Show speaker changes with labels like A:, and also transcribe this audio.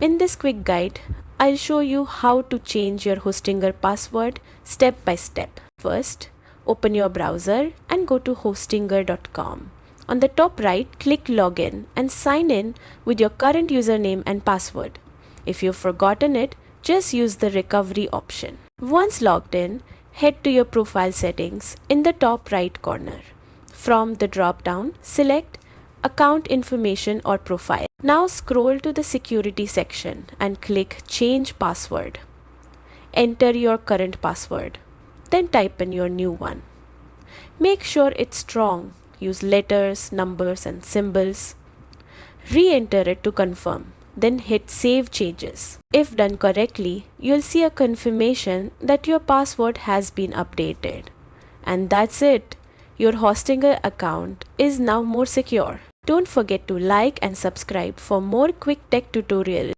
A: In this quick guide, I'll show you how to change your Hostinger password step by step. First, open your browser and go to hostinger.com. On the top right, click Login and sign in with your current username and password. If you've forgotten it, just use the recovery option. Once logged in, head to your profile settings in the top right corner. From the drop-down, select Account Information or Profile. Now scroll to the Security section and click Change Password. Enter your current password, then type in your new one. Make sure it's strong. Use letters, numbers and symbols. Re-enter it to confirm, then hit Save Changes. If done correctly, you'll see a confirmation that your password has been updated. And that's it. Your Hostinger account is now more secure. Don't forget to like and subscribe for more quick tech tutorials.